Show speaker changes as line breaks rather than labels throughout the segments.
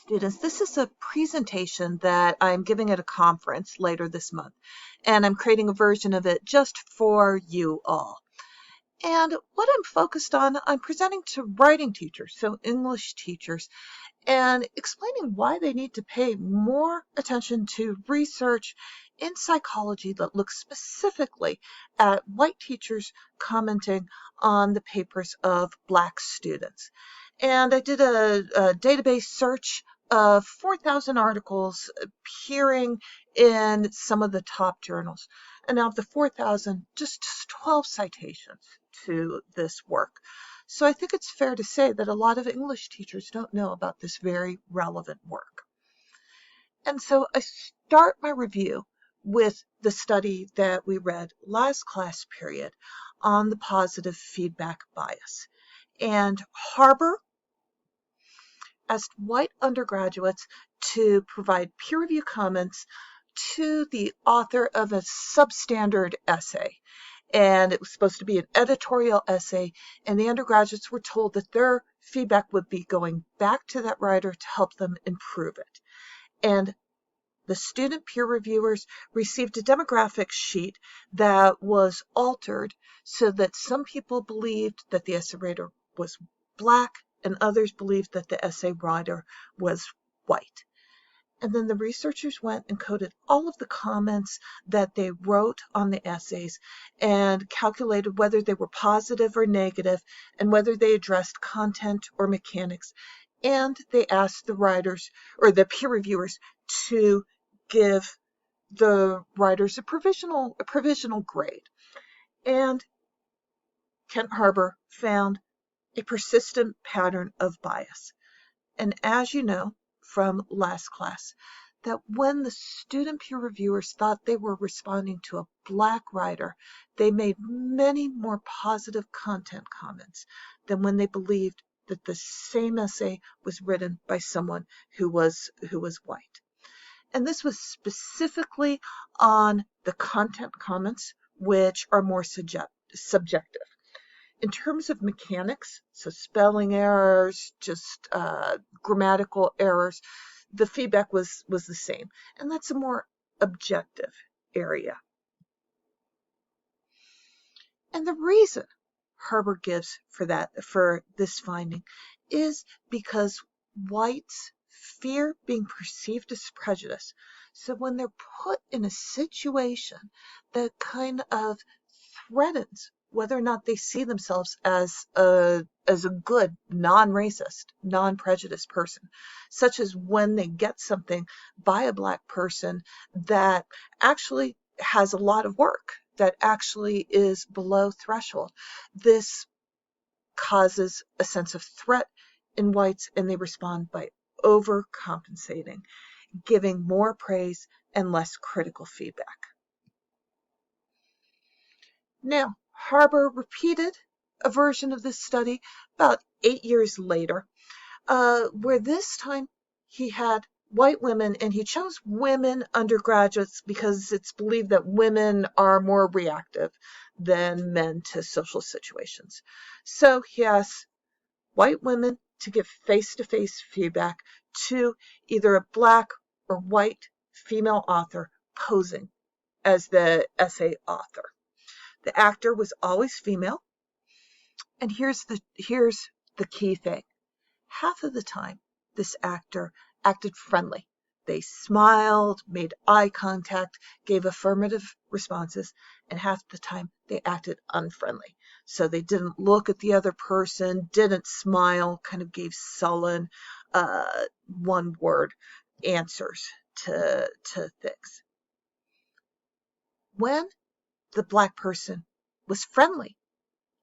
Students, this is a presentation that I'm giving at a conference later this month, and I'm creating a version of it just for you all. And what I'm focused on, I'm presenting to writing teachers, so English teachers, and explaining why they need to pay more attention to research in psychology that looks specifically at white teachers commenting on the papers of Black students. And I did a database search of 4,000 articles appearing in some of the top journals. And out of the 4,000, just 12 citations to this work. So I think it's fair to say that a lot of English teachers don't know about this very relevant work. And so I start my review with the study that we read last class period on the positive feedback bias. And Harber asked white undergraduates to provide peer review comments to the author of a substandard essay. And it was supposed to be an editorial essay, and the undergraduates were told that their feedback would be going back to that writer to help them improve it. And the student peer reviewers received a demographic sheet that was altered so that some people believed that the essay writer was Black and others believed that the essay writer was white. And then the researchers went and coded all of the comments that they wrote on the essays and calculated whether they were positive or negative and whether they addressed content or mechanics. And they asked the writers or the peer reviewers to give the writers a provisional grade. And Kent Harber found a persistent pattern of bias. And as you know from last class, that when the student peer reviewers thought they were responding to a Black writer, they made many more positive content comments than when they believed that the same essay was written by someone who was white. And this was specifically on the content comments, which are more subjective. In terms of mechanics, so spelling errors, just grammatical errors, the feedback was the same. And that's a more objective area. And the reason Harber gives for this finding is because whites fear being perceived as prejudice. So when they're put in a situation that kind of threatens whether or not they see themselves as a good, non-racist, non-prejudiced person, such as when they get something by a Black person that actually has a lot of work, that actually is below threshold. This causes a sense of threat in whites, and they respond by overcompensating, giving more praise and less critical feedback. Now, Harber repeated a version of this study about 8 years later, where this time he had white women, and he chose women undergraduates because it's believed that women are more reactive than men to social situations. So he asked white women to give face-to-face feedback to either a Black or white female author posing as the essay author. The actor was always female. And here's the key thing. Half of the time, this actor acted friendly. They smiled, made eye contact, gave affirmative responses, and half the time they acted unfriendly. So they didn't look at the other person, didn't smile, kind of gave sullen, one-word answers to things. When the Black person was friendly,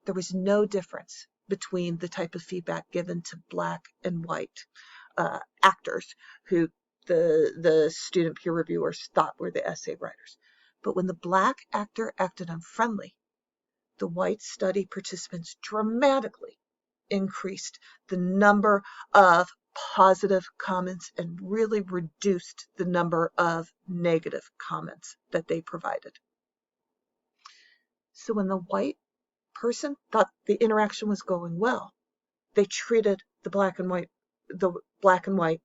there was no difference between the type of feedback given to Black and white actors who the student peer reviewers thought were the essay writers. But when the Black actor acted unfriendly, the white study participants dramatically increased the number of positive comments and really reduced the number of negative comments that they provided. So when the white person thought the interaction was going well, they treated the black and white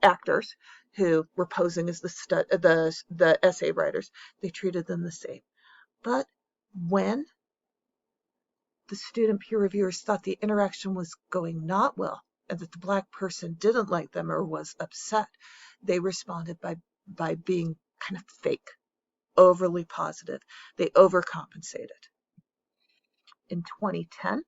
actors who were posing as the essay writers. They treated them the same. But when the student peer reviewers thought the interaction was going not well and that the Black person didn't like them or was upset, they responded by being kind of fake, overly positive. They overcompensated. In 2010,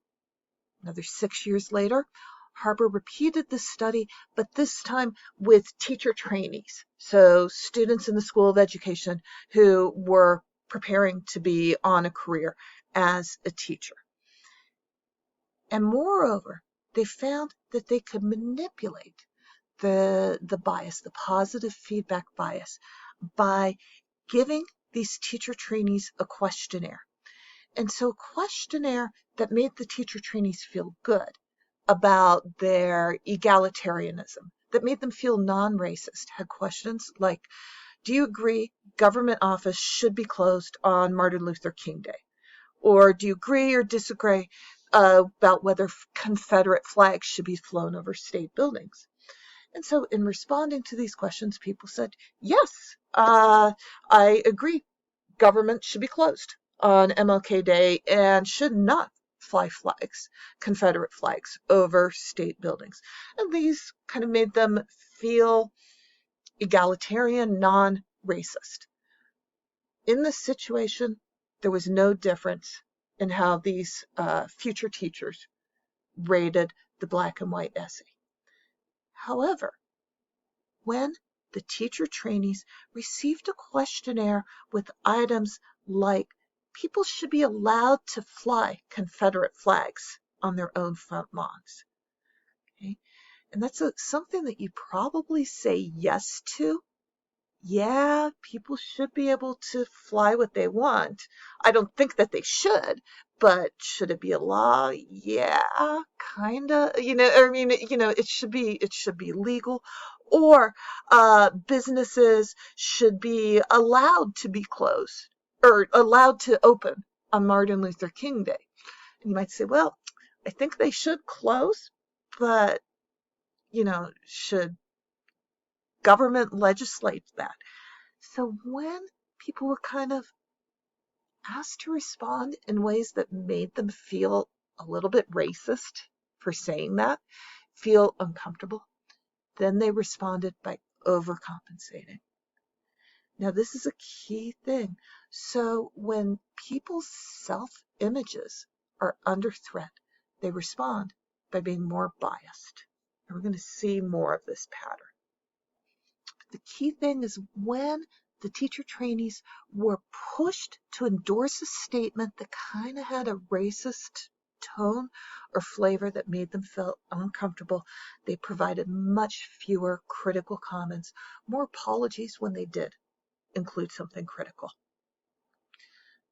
another 6 years later, Harper repeated this study, but this time with teacher trainees, so students in the School of Education who were preparing to be on a career as a teacher. And moreover, they found that they could manipulate the bias, the positive feedback bias, by giving these teacher trainees a questionnaire. And so a questionnaire that made the teacher trainees feel good about their egalitarianism, that made them feel non-racist, had questions like, do you agree government office should be closed on Martin Luther King Day? Or do you agree or disagree about whether Confederate flags should be flown over state buildings? And so in responding to these questions, people said, yes, I agree. Government should be closed on MLK Day and should not fly flags, Confederate flags, over state buildings. And these kind of made them feel egalitarian, non-racist. In this situation, there was no difference in how these future teachers rated the Black and white essay. However, when the teacher trainees received a questionnaire with items like people should be allowed to fly Confederate flags on their own front lawns. Okay? And that's something that you probably say yes to. Yeah, people should be able to fly what they want. I don't think that they should, but should it be a law? Yeah, kinda. It should be legal. Or businesses should be allowed to be closed or allowed to open on Martin Luther King Day. And you might say, well, I think they should close, but should government legislate that? So when people were kind of asked to respond in ways that made them feel a little bit racist for saying that, feel uncomfortable, then they responded by overcompensating. Now, this is a key thing. So when people's self-images are under threat, they respond by being more biased. And we're going to see more of this pattern. The key thing is when the teacher trainees were pushed to endorse a statement that kind of had a racist tone or flavor that made them feel uncomfortable, they provided much fewer critical comments, more apologies when they did include something critical.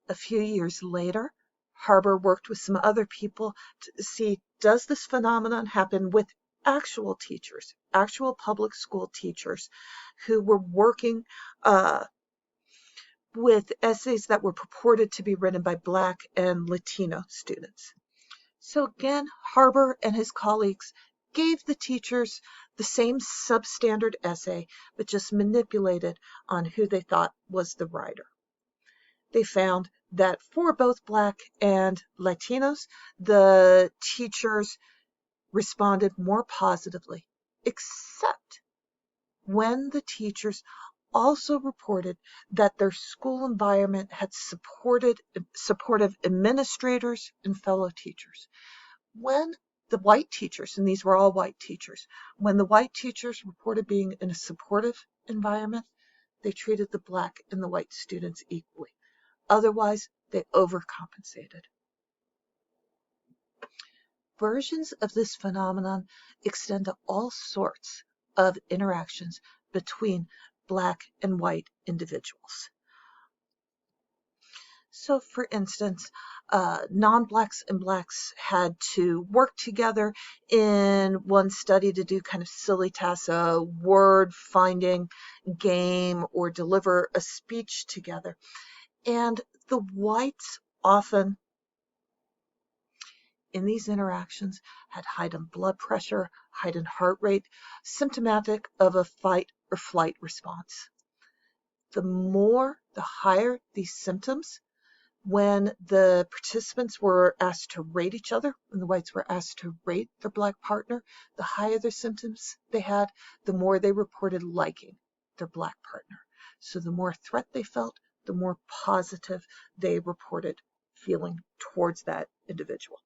A few years later, Harper worked with some other people to see, does this phenomenon happen with actual teachers, actual public school teachers who were working with essays that were purported to be written by Black and Latino students. So again, Harper and his colleagues gave the teachers the same substandard essay, but just manipulated on who they thought was the writer. They found that for both Black and Latinos, the teachers responded more positively, except when the teachers also reported that their school environment had supportive administrators and fellow teachers. When the white teachers, and these were all white teachers, when the white teachers reported being in a supportive environment, they treated the Black and the white students equally. Otherwise, they overcompensated. Versions of this phenomenon extend to all sorts of interactions between Black and white individuals. So, for instance, non-Blacks and Blacks had to work together in one study to do kind of silly tasks, a word-finding game or deliver a speech together. And the whites often in these interactions had heightened blood pressure, heightened heart rate, symptomatic of a fight or flight response. The higher these symptoms, when the participants were asked to rate each other, when the whites were asked to rate their black partner, the higher their symptoms they had, the more they reported liking their black partner. So the more threat they felt, the more positive they reported feeling towards that individual.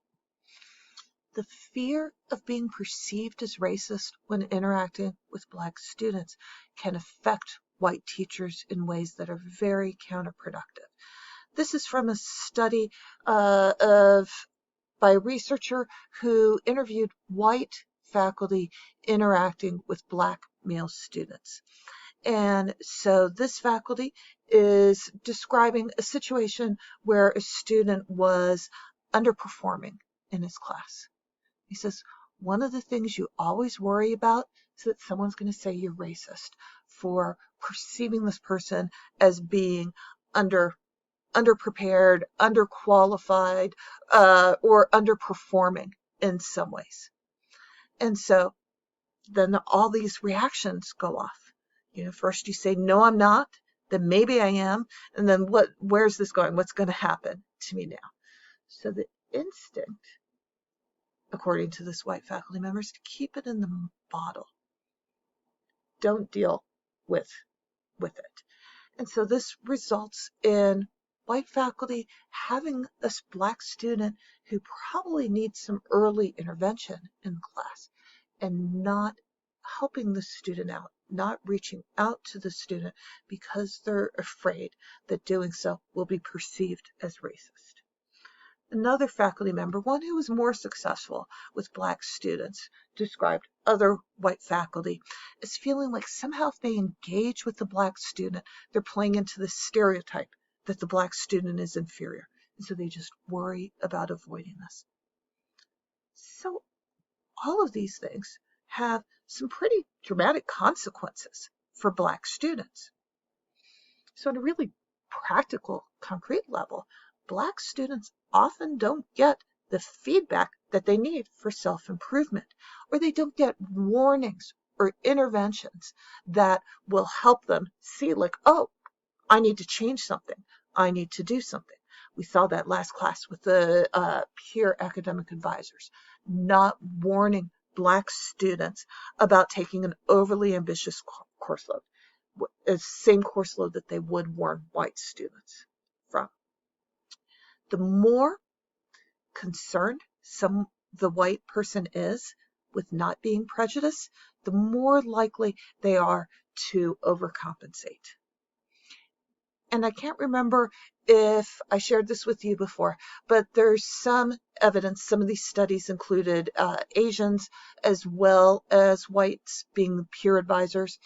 The fear of being perceived as racist when interacting with black students can affect white teachers in ways that are very counterproductive. This is from a study by a researcher who interviewed white faculty interacting with black male students. And so this faculty is describing a situation where a student was underperforming in his class. He says, one of the things you always worry about is that someone's going to say you're racist for perceiving this person as being underprepared, underqualified, or underperforming in some ways. And so then all these reactions go off. First you say, no, I'm not, then maybe I am, and then where's this going? What's going to happen to me now? So the instinct, according to this white faculty member, is to keep it in the bottle. Don't deal with it. And so this results in white faculty having a black student who probably needs some early intervention in class and not helping the student out, not reaching out to the student because they're afraid that doing so will be perceived as racist. Another faculty member, one who was more successful with black students, described other white faculty as feeling like somehow if they engage with the black student, they're playing into the stereotype that the black student is inferior. And so they just worry about avoiding this. So all of these things have some pretty dramatic consequences for black students. So on a really practical, concrete level, black students often don't get the feedback that they need for self-improvement, or they don't get warnings or interventions that will help them see like, oh, I need to change something. I need to do something. We saw that last class with the peer academic advisors, not warning black students about taking an overly ambitious course load, the same course load that they would warn white students from. The more concerned the white person is with not being prejudiced, the more likely they are to overcompensate. And I can't remember if I shared this with you before, but there's some evidence, some of these studies included Asians as well as whites being peer advisors,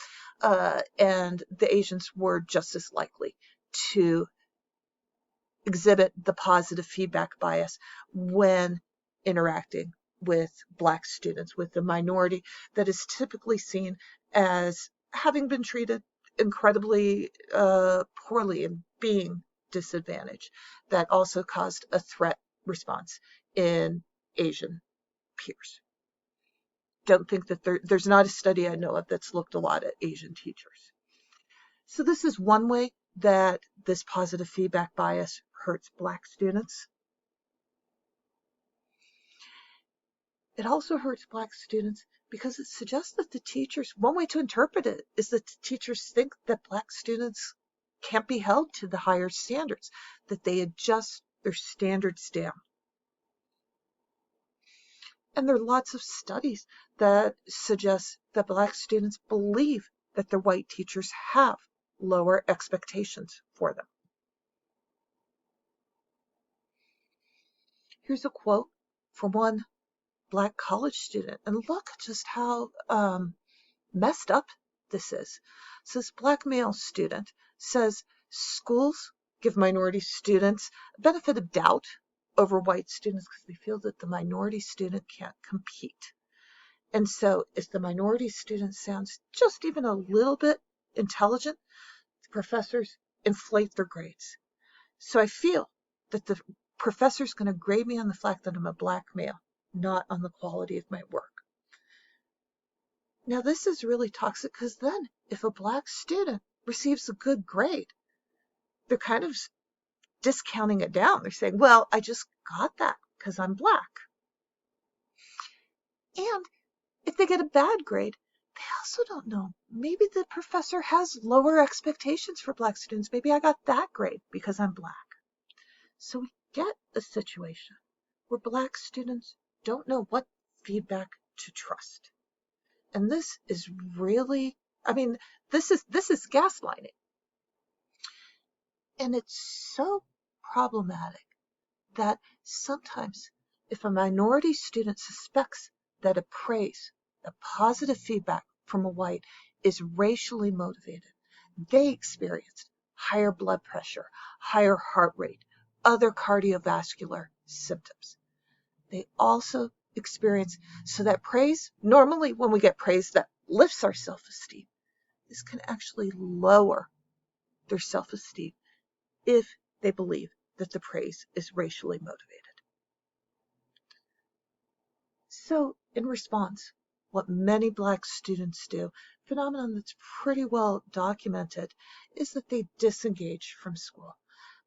and the Asians were just as likely to exhibit the positive feedback bias when interacting with black students, with the minority that is typically seen as having been treated incredibly poorly and being disadvantaged. That also caused a threat response in Asian peers. Don't think that there's not a study I know of that's looked a lot at Asian teachers. So this is one way that this positive feedback bias hurts black students. It also hurts black students because it suggests that the teachers, one way to interpret it is that the teachers think that black students can't be held to the higher standards, that they adjust their standards down. And there are lots of studies that suggest that black students believe that their white teachers have lower expectations for them. Here's a quote from one black college student, and look just how messed up this is. So this black male student says schools give minority students a benefit of doubt over white students because they feel that the minority student can't compete. And so if the minority student sounds just even a little bit intelligent, the professors inflate their grades. So I feel that the professor's going to grade me on the fact that I'm a black male, not on the quality of my work. Now, this is really toxic because then if a Black student receives a good grade, they're kind of discounting it down. They're saying, well, I just got that because I'm Black. And if they get a bad grade, they also don't know. Maybe the professor has lower expectations for Black students. Maybe I got that grade because I'm Black. So we get a situation where Black students don't know what feedback to trust. And this is really, this is gaslighting. And it's so problematic that sometimes if a minority student suspects that a praise, a positive feedback from a white is racially motivated, they experience higher blood pressure, higher heart rate, other cardiovascular symptoms. They also experience, so that praise, normally when we get praise that lifts our self-esteem, this can actually lower their self-esteem if they believe that the praise is racially motivated. So in response, what many Black students do, a phenomenon that's pretty well documented, is that they disengage from school.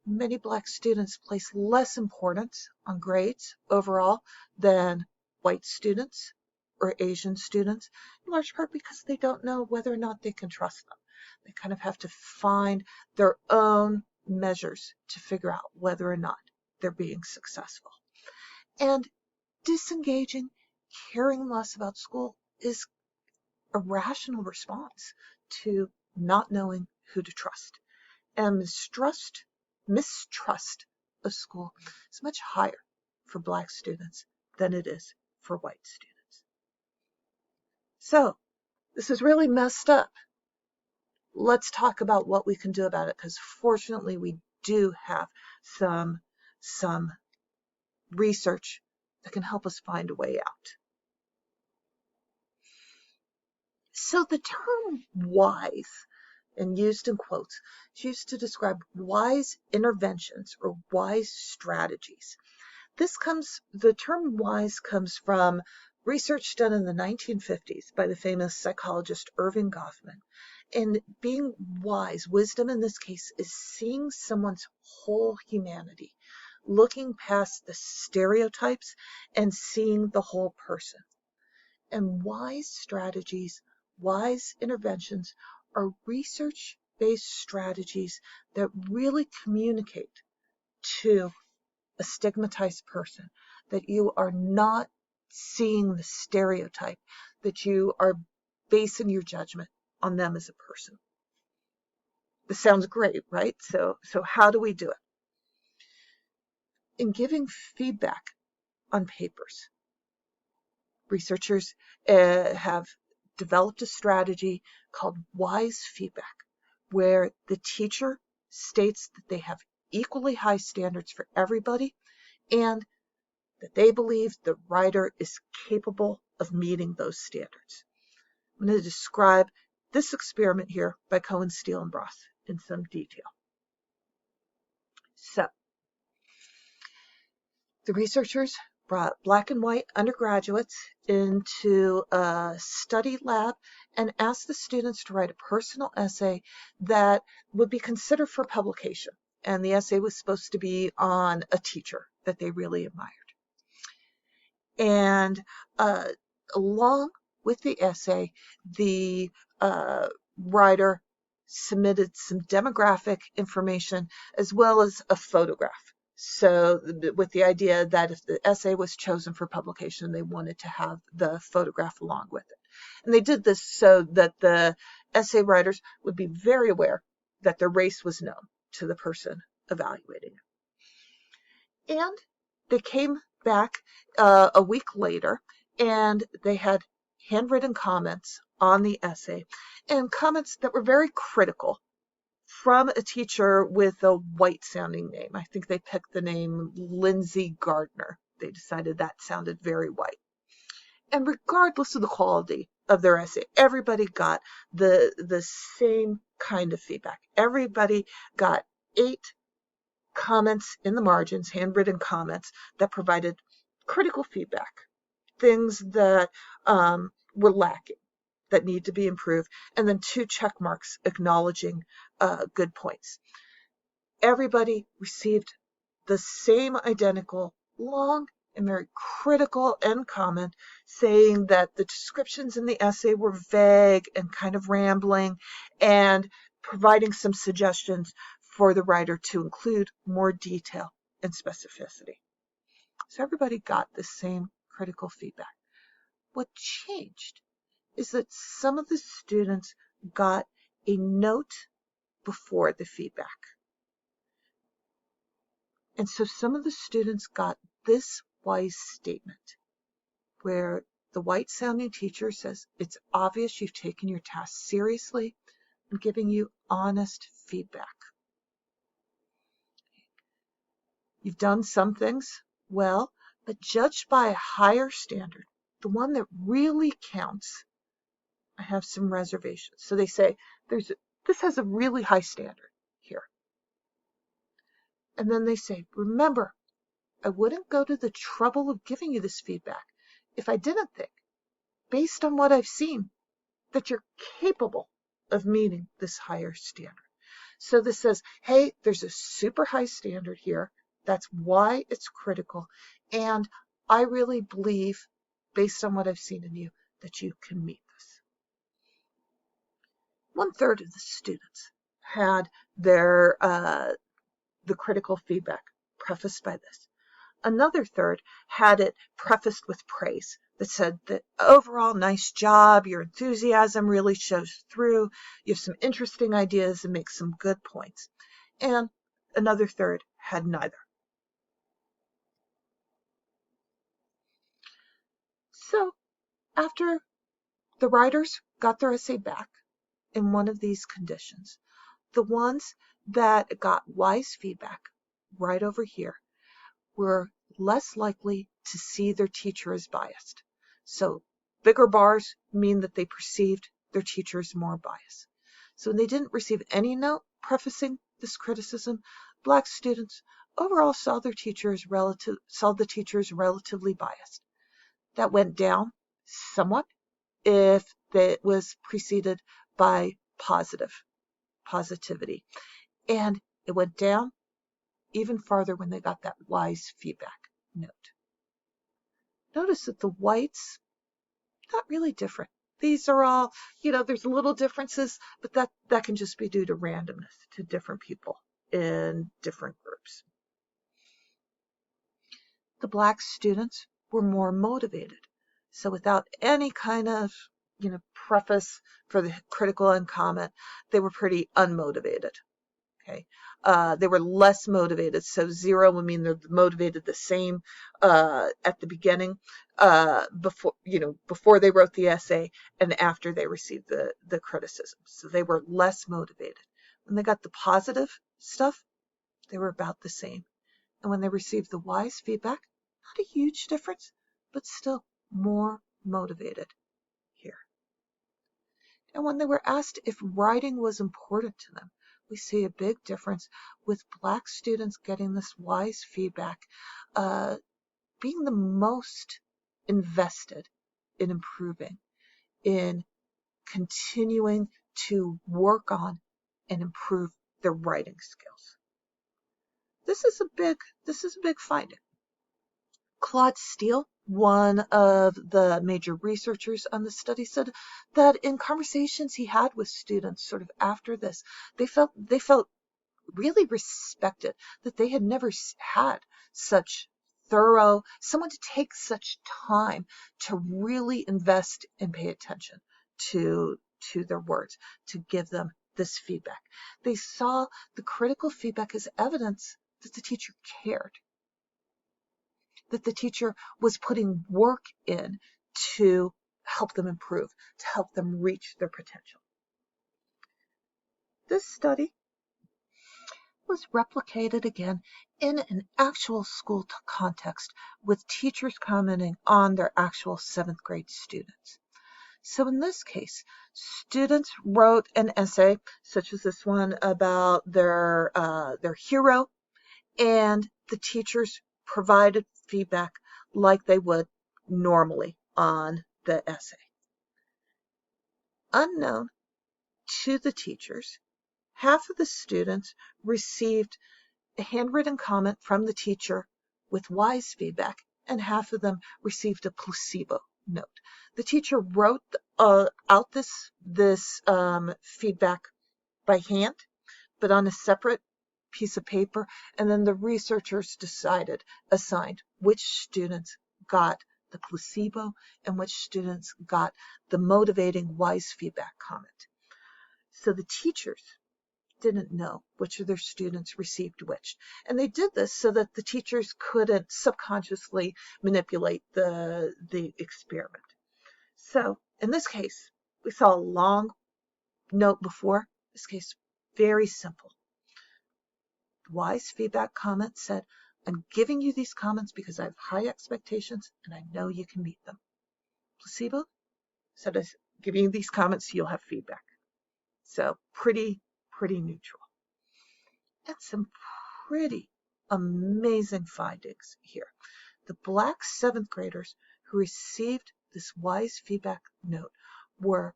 Many Black students place less importance on grades overall than white students or Asian students, in large part because they don't know whether or not they can trust them. They kind of have to find their own measures to figure out whether or not they're being successful. And disengaging, caring less about school is a rational response to not knowing who to trust. And mistrust of school is much higher for Black students than it is for white students. So this is really messed up. Let's talk about what we can do about it, because fortunately we do have some research that can help us find a way out. So the term wise, and used in quotes, is used to describe wise interventions or wise strategies. The term wise comes from research done in the 1950s by the famous psychologist Erving Goffman. And being wise, wisdom in this case, is seeing someone's whole humanity, looking past the stereotypes and seeing the whole person. And wise strategies, wise interventions are research-based strategies that really communicate to a stigmatized person that you are not seeing the stereotype, that you are basing your judgment on them as a person. This sounds great, right? So how do we do it? In giving feedback on papers, researchers have developed a strategy called wise feedback, where the teacher states that they have equally high standards for everybody and that they believe the writer is capable of meeting those standards. I'm going to describe this experiment here by Cohen, Steele, and Bross in some detail. So, the researchers brought Black and white undergraduates into a study lab and asked the students to write a personal essay that would be considered for publication. And the essay was supposed to be on a teacher that they really admired. And along with the essay, the writer submitted some demographic information as well as a photograph. So with the idea that if the essay was chosen for publication, they wanted to have the photograph along with it. And they did this so that the essay writers would be very aware that their race was known to the person evaluating it. And they came back a week later, and they had handwritten comments on the essay, and comments that were very critical from a teacher with a white-sounding name. I think they picked the name Lindsay Gardner. They decided that sounded very white. And regardless of the quality of their essay, everybody got the same kind of feedback. Everybody got 8 comments in the margins, handwritten comments that provided critical feedback, things that were lacking. that need to be improved, and then 2 check marks acknowledging good points. Everybody received the same identical long and very critical end comment saying that the descriptions in the essay were vague and kind of rambling, and providing some suggestions for the writer to include more detail and specificity. So everybody got the same critical feedback. What changed is that some of the students got a note before the feedback. And so some of the students got this wise statement where the white sounding teacher says, "It's obvious you've taken your task seriously and giving you honest feedback. You've done some things well, but judged by a higher standard, the one that really counts, I have some reservations." So they say, this has a really high standard here. And then they say, "Remember, I wouldn't go to the trouble of giving you this feedback if I didn't think, based on what I've seen, that you're capable of meeting this higher standard." So this says, hey, there's a super high standard here. That's why it's critical. And I really believe, based on what I've seen in you, that you can meet this. 1/3 of the students had their the critical feedback prefaced by this. Another third had it prefaced with praise that said that overall, nice job, your enthusiasm really shows through, you have some interesting ideas and make some good points. And another third had neither. So after the writers got their essay back in one of these conditions, the ones that got wise feedback right over here were less likely to see their teacher as biased. So bigger bars mean that they perceived their teacher as more biased. So when they didn't receive any note prefacing this criticism, Black students overall saw the teacher as relatively biased. That went down somewhat if it was preceded by positivity. And it went down even farther when they got that wise feedback note. Notice that the whites, not really different. These are all, there's little differences, but that can just be due to randomness, to different people in different groups. The Black students were more motivated. So without any kind of, preface for the critical end comment, they were pretty unmotivated. Okay. They were less motivated. So 0 would mean they're motivated the same at the beginning, before they wrote the essay and after they received the criticism. So they were less motivated. When they got the positive stuff, they were about the same. And when they received the wise feedback, not a huge difference, but still more motivated here. And when they were asked if writing was important to them, we see a big difference with Black students getting this wise feedback, being the most invested in improving, in continuing to work on and improve their writing skills. This is a big finding. Claude Steele, one of the major researchers on the study, said that in conversations he had with students sort of after this, they felt really respected, that they had never had such someone to take such time to really invest and pay attention to their words, to give them this feedback. They saw the critical feedback as evidence that the teacher cared, that the teacher was putting work in to help them improve, to help them reach their potential. This study was replicated again in an actual school context with teachers commenting on their actual 7th grade students. So in this case, students wrote an essay, such as this one, about their hero, and the teachers provided feedback like they would normally on the essay. unknown to the teachers, half of the students received a handwritten comment from the teacher with wise feedback, and half of them received a placebo note. The teacher wrote out this feedback by hand, but on a separate piece of paper, and then the researchers assigned which students got the placebo and which students got the motivating wise feedback comment. So the teachers didn't know which of their students received which. And they did this so that the teachers couldn't subconsciously manipulate the experiment. So in this case, we saw a long note before. This case, very simple. The wise feedback comment said, I'm giving you these comments because I have high expectations and I know you can meet them. Placebo said, I'm giving you these comments so you'll have feedback. So pretty neutral. And some pretty amazing findings here. The Black 7th graders who received this wise feedback note were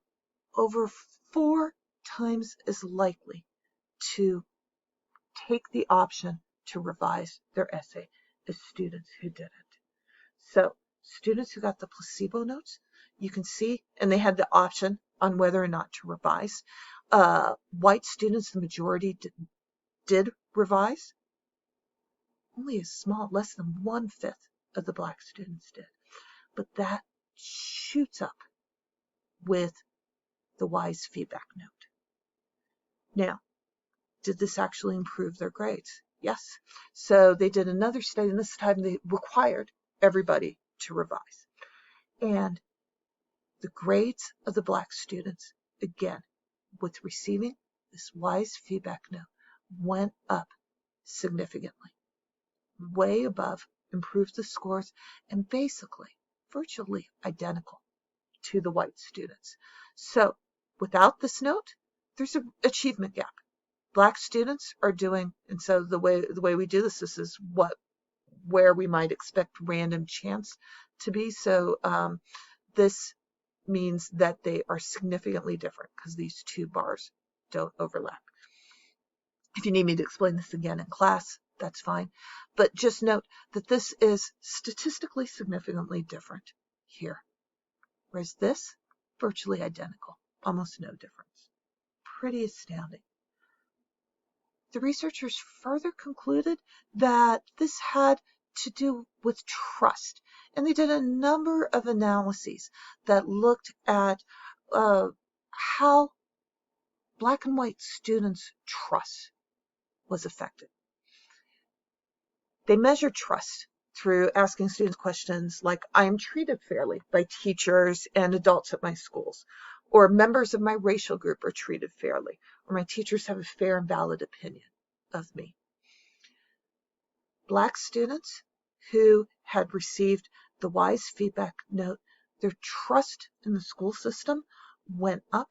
over 4 times as likely to take the option to revise their essay as students who didn't. So students who got the placebo notes, you can see, and they had the option on whether or not to revise. White students, the majority did revise. Only a small, less than 1/5 of the Black students did. But that shoots up with the wise feedback note. Now, did this actually improve their grades? Yes. So they did another study, and this time they required everybody to revise. And the grades of the Black students, again, with receiving this wise feedback note, went up significantly, way above, improved the scores, and basically virtually identical to the white students. So without this note, there's an achievement gap. Black students are doing, and so the way we do this is where we might expect random chance to be. So this means that they are significantly different because these two bars don't overlap. If you need me to explain this again in class, that's fine. But just note that this is statistically significantly different here, whereas this, virtually identical, almost no difference. Pretty astounding. The researchers further concluded that this had to do with trust, and they did a number of analyses that looked at how Black and white students' trust was affected. They measured trust through asking students questions like, I am treated fairly by teachers and adults at my schools, or members of my racial group are treated fairly, or my teachers have a fair and valid opinion of me. Black students who had received the wise feedback note, their trust in the school system went up.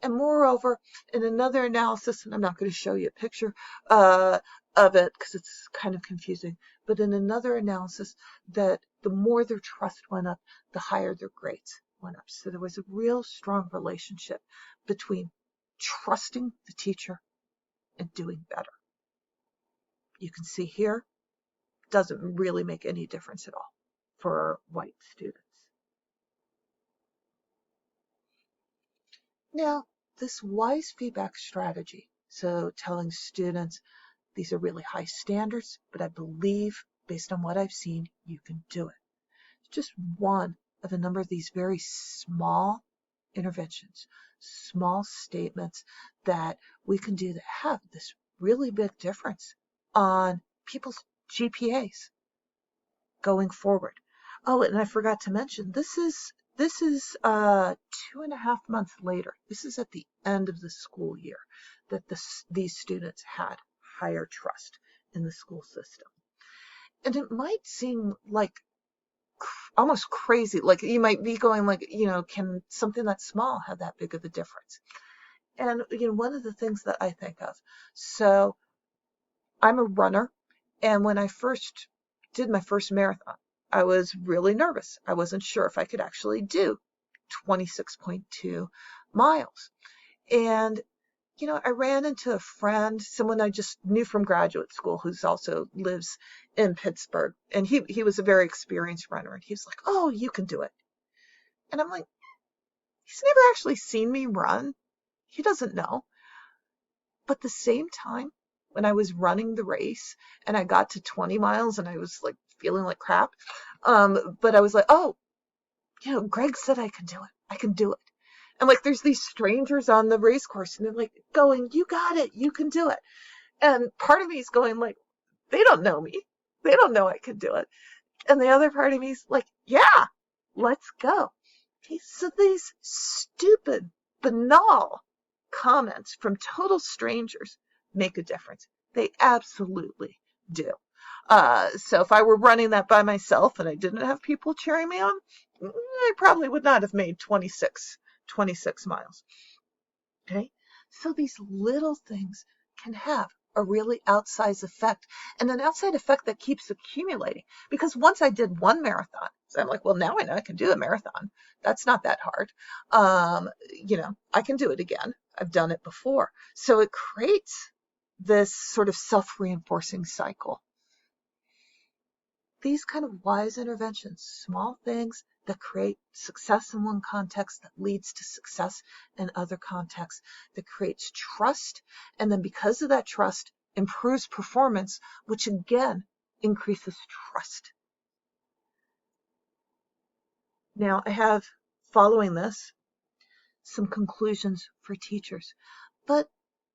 And moreover, in another analysis, and I'm not going to show you a picture of it because it's kind of confusing, but in another analysis, that the more their trust went up, the higher their grades went up. So there was a real strong relationship between trusting the teacher and doing better. You can see here, doesn't really make any difference at all for white students. Now, this wise feedback strategy, so telling students these are really high standards, but I believe based on what I've seen, you can do it. It's just one of a number of these very small interventions, small statements that we can do that have this really big difference on people's GPAs going forward. Oh, and I forgot to mention, this is 2.5 months later. This is at the end of the school year that these students had higher trust in the school system. And it might seem like almost crazy, like you might be going like, can something that small have that big of a difference? And one of the things that I think of, so I'm a runner, and when I first did my first marathon, I was really nervous. I wasn't sure if I could actually do 26.2 miles. And, I ran into a friend, someone I just knew from graduate school who's also lives in Pittsburgh. And he was a very experienced runner. And he was like, oh, you can do it. And I'm like, he's never actually seen me run. He doesn't know. But the same time, when I was running the race and I got to 20 miles and I was like feeling like crap, but I was like, oh, Greg said I could do it. I can do it. And like, there's these strangers on the race course and they're like going, you got it. You can do it. And part of me is going like, they don't know me. They don't know I can do it. And the other part of me is like, yeah, let's go. Okay, so these stupid, banal comments from total strangers make a difference. They absolutely do. So if I were running that by myself and I didn't have people cheering me on, I probably would not have made 26 miles. Okay, so these little things can have a really outsized effect, and an outside effect that keeps accumulating. Because once I did one marathon, so I'm like, well, now I know I can do a marathon. That's not that hard. I can do it again. I've done it before. So it creates this sort of self-reinforcing cycle. These kind of wise interventions, small things that create success in one context that leads to success in other contexts, that creates trust, and then because of that trust, improves performance, which again increases trust. Now, I have, following this, some conclusions for teachers, but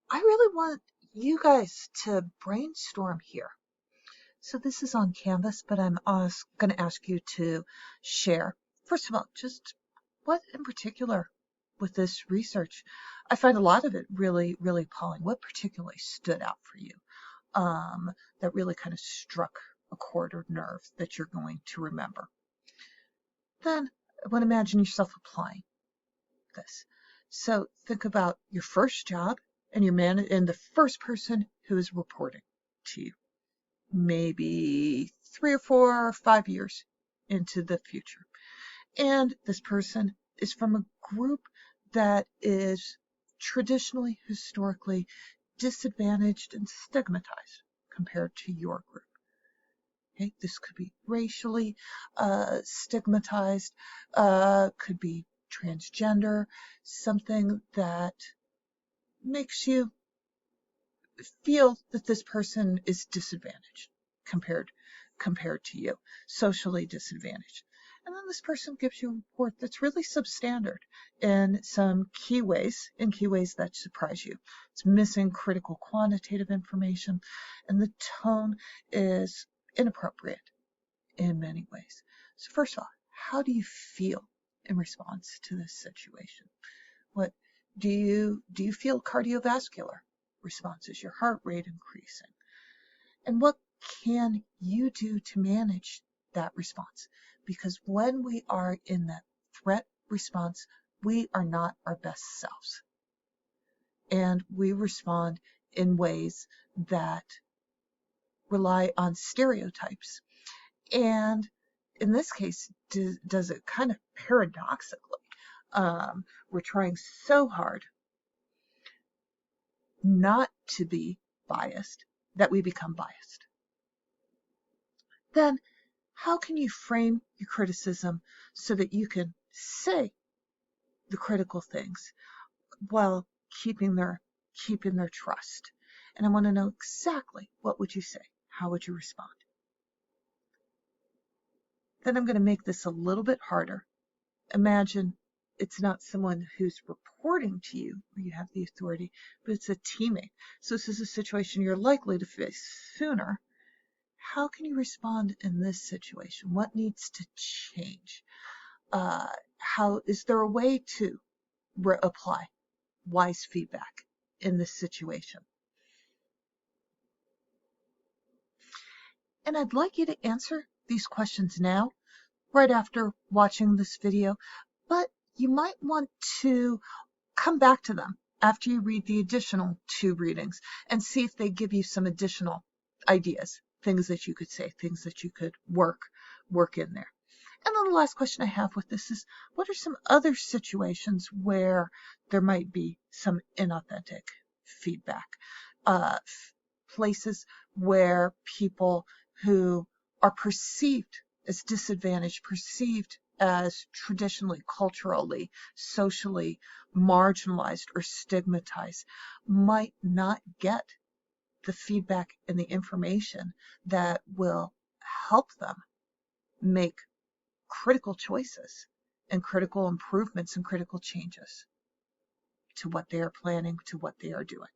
I really want you guys to brainstorm here. So this is on Canvas, but I'm going to ask you to share. First of all, just what in particular with this research? I find a lot of it really, really appalling. What particularly stood out for you that really kind of struck a chord or nerve that you're going to remember? Then I want to imagine yourself applying this. So think about your first job and and the first person who is reporting to you. Maybe 3 or 4 or 5 years into the future. And this person is from a group that is traditionally, historically disadvantaged and stigmatized compared to your group. Okay, this could be racially stigmatized, could be transgender, something that makes you feel that this person is disadvantaged compared to you, socially disadvantaged. And then this person gives you a report that's really substandard in some key ways that surprise you. It's missing critical quantitative information, and the tone is inappropriate in many ways. So first of all, how do you feel in response to this situation? What do you feel cardiovascular responses, your heart rate increasing? And what can you do to manage that response? Because when we are in that threat response, we are not our best selves. And we respond in ways that rely on stereotypes. And in this case, does it kind of paradoxically. We're trying so hard not to be biased that we become biased. Then how can you frame your criticism so that you can say the critical things while keeping their trust? And I want to know exactly what would you say? How would you respond? Then I'm going to make this a little bit harder. Imagine it's not someone who's reporting to you where you have the authority, but it's a teammate. So this is a situation you're likely to face sooner. How can you respond in this situation? What needs to change? How is there a way to apply wise feedback in this situation? And I'd like you to answer these questions now, right after watching this video, but you might want to come back to them after you read the additional 2 readings and see if they give you some additional ideas, things that you could say, things that you could work in there. And then the last question I have with this is, what are some other situations where there might be some inauthentic feedback? Places where people who are perceived as disadvantaged, perceived as traditionally, culturally, socially marginalized or stigmatized, might not get the feedback and the information that will help them make critical choices and critical improvements and critical changes to what they are planning, to what they are doing.